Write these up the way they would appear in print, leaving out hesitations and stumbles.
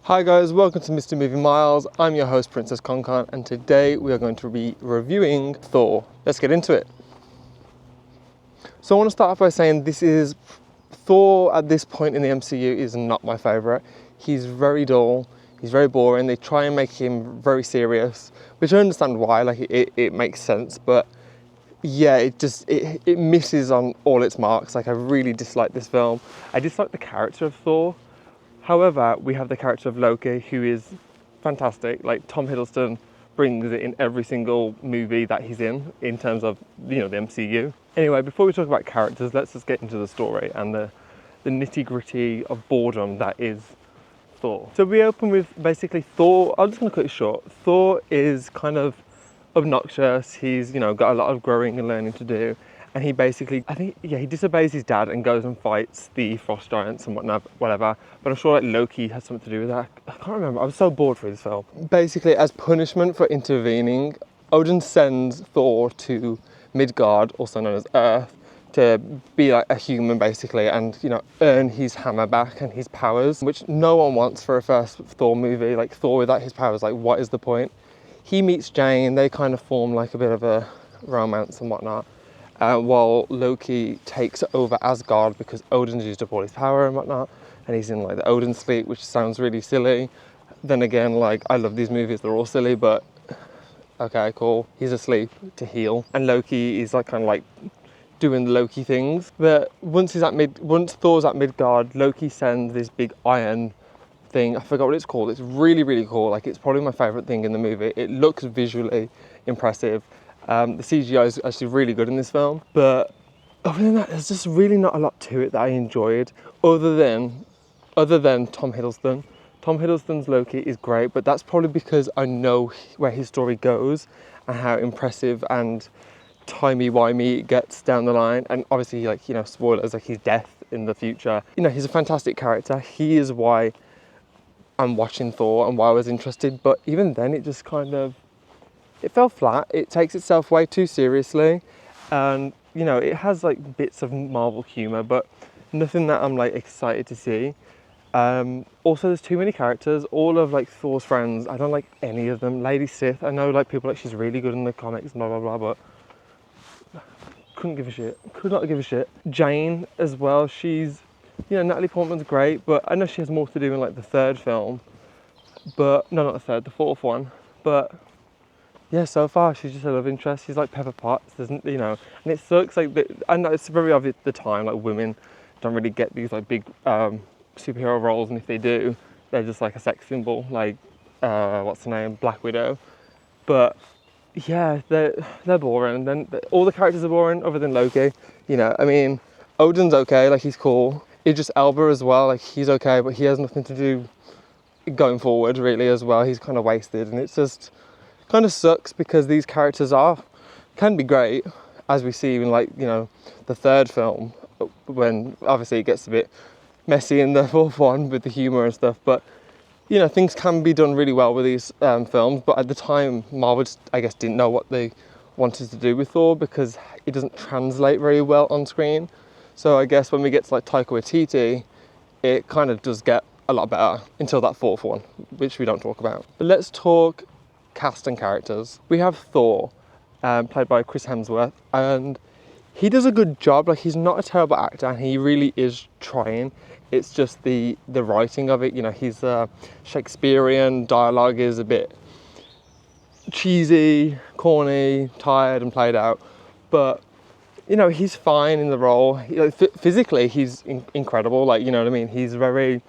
Hi guys, welcome to Mr. Movie Miles. I'm your host Princess Concon, and today we are going to be reviewing Thor. Let's get into it. So I want to start off by saying Thor at this point in the MCU is not my favourite. He's very dull, he's very boring. They try and make him very serious, which I understand why, like it makes sense, but yeah, it misses on all its marks. Like I really dislike this film. I dislike the character of Thor. However, we have the character of Loki, who is fantastic. Like Tom Hiddleston brings it in every single movie that he's in terms of, the MCU. Anyway, before we talk about characters, let's just get into the story and the nitty-gritty of boredom that is Thor. So we open with basically Thor. I'm just going to cut it short. Thor is kind of obnoxious. He's, got a lot of growing and learning to do. And he basically, he disobeys his dad and goes and fights the frost giants and whatever. But I'm sure like Loki has something to do with that. I can't remember. I was so bored for this film. Basically, as punishment for intervening, Odin sends Thor to Midgard, also known as Earth, to be like a human basically, and earn his hammer back and his powers, which no one wants for a first Thor movie. Like Thor without his powers, like what is the point? He meets Jane. They kind of form like a bit of a romance and whatnot. While Loki takes over Asgard because Odin's used up all his power and whatnot, and he's in like the Odin sleep, which sounds really silly. Then again, like I love these movies, they're all silly, but okay, cool. He's asleep to heal, and Loki is like kind of like doing the Loki things. But once Thor's at Midgard, Loki sends this big iron thing. I forgot what it's called. It's really, really cool. Like it's probably my favorite thing in the movie. It looks visually impressive. The CGI is actually really good in this film, but other than that, there's just really not a lot to it that I enjoyed, other than Tom Hiddleston. Tom Hiddleston's Loki is great, but that's probably because I know where his story goes and how impressive and timey-wimey it gets down the line. And obviously, spoilers, like his death in the future. He's a fantastic character. He is why I'm watching Thor and why I was interested, but even then, it just kind of, it fell flat. It takes itself way too seriously, and it has like bits of Marvel humor, but nothing that I'm like excited to see. Also, there's too many characters. All of like Thor's friends, I don't like any of them. Lady Sif, I know like people like she's really good in the comics, blah blah blah, but couldn't give a shit. Could not give a shit. Jane as well. She's, Natalie Portman's great, but I know she has more to do in like the third film. But no, not the third, the fourth one. But yeah, so far she's just a love interest. She's like Pepper Potts, and it sucks. Like, I know it's very obvious at the time, like women don't really get these like big superhero roles, and if they do, they're just like a sex symbol, like what's the name, Black Widow. But yeah, they're boring. Then all the characters are boring, other than Loki. Odin's okay, like he's cool. Idris Elba as well, like he's okay, but he has nothing to do going forward really as well. He's kind of wasted, and it's just kind of sucks because these characters can be great, as we see in the third film, when obviously it gets a bit messy in the fourth one with the humor and stuff. But things can be done really well with these films. But at the time, Marvel just, I guess, didn't know what they wanted to do with Thor because it doesn't translate very well on screen. So I guess when we get to like Taika Waititi, it kind of does get a lot better until that fourth one, which we don't talk about. But let's talk cast and characters. We have Thor, played by Chris Hemsworth, and he does a good job. Like he's not a terrible actor, and he really is trying. It's just the writing of it. His Shakespearean dialogue is a bit cheesy, corny, tired, and played out. But he's fine in the role. Physically, he's incredible. Like he's very,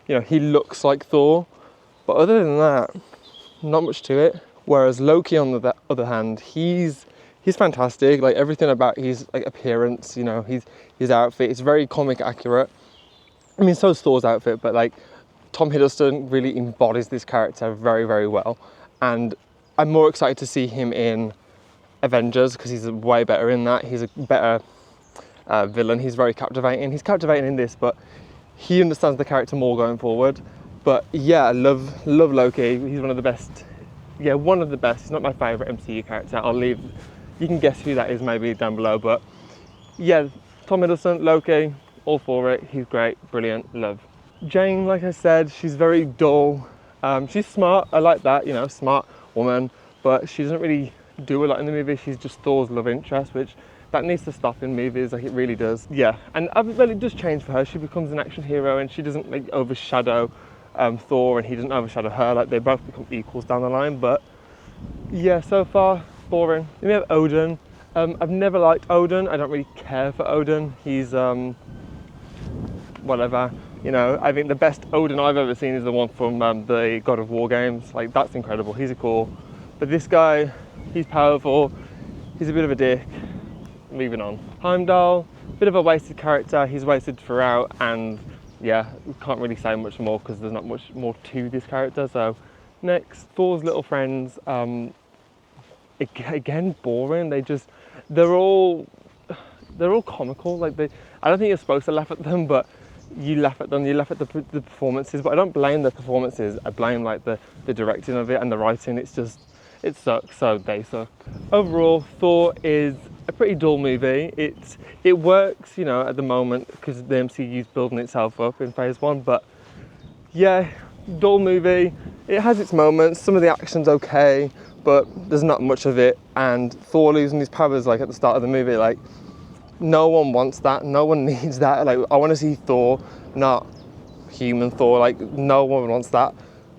he looks like Thor. But other than that, not much to it. Whereas Loki, on the other hand, he's fantastic. Like everything about his like appearance, his outfit, it's very comic accurate. So is Thor's outfit, but like Tom Hiddleston really embodies this character very, very well. And I'm more excited to see him in Avengers because he's way better in that. He's a better villain. He's very captivating. He's captivating in this, but he understands the character more going forward. But yeah, I love Loki. He's one of the best. Yeah, one of the best. He's not my favourite MCU character. You can guess who that is maybe down below. But yeah, Tom Hiddleston, Loki, all for it. He's great, brilliant, love. Jane, like I said, she's very dull. She's smart, I like that, you know, smart woman, but she doesn't really do a lot in the movie. She's just Thor's love interest, which that needs to stop in movies, like it really does. Yeah, and well, it does change for her. She becomes an action hero and she doesn't like overshadow Thor, and he doesn't overshadow her. Like they both become equals down the line. But yeah, so far boring. Then we have Odin. I've never liked Odin. I don't really care for Odin. He's whatever, you know. I think the best Odin I've ever seen is the one from the God of War games. Like that's incredible. He's a cool. But this guy, he's powerful. He's a bit of a dick. Moving on. Heimdall, bit of a wasted character. He's wasted throughout, and yeah, we can't really say much more because there's not much more to this character. So next, Thor's little friends. Again, boring. They're all comical. Like I don't think you're supposed to laugh at them, but you laugh at them. You laugh at the performances, but I don't blame the performances. I blame like the directing of it and the writing. It sucks. So they suck. Overall, Thor is a pretty dull movie. It works, you know, at the moment because the MCU's building itself up in phase 1. But yeah, dull movie. It has its moments. Some of the action's okay, but there's not much of it. And Thor losing his powers like at the start of the movie, like no one wants that. No one needs that. Like I want to see Thor, not human Thor. Like no one wants that.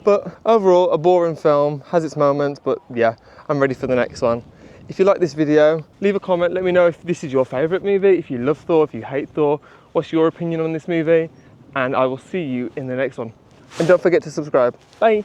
But overall, a boring film, has its moments, but yeah, I'm ready for the next one. If you like this video, leave a comment, let me know if this is your favourite movie, if you love Thor, if you hate Thor, what's your opinion on this movie, and I will see you in the next one. And don't forget to subscribe. Bye!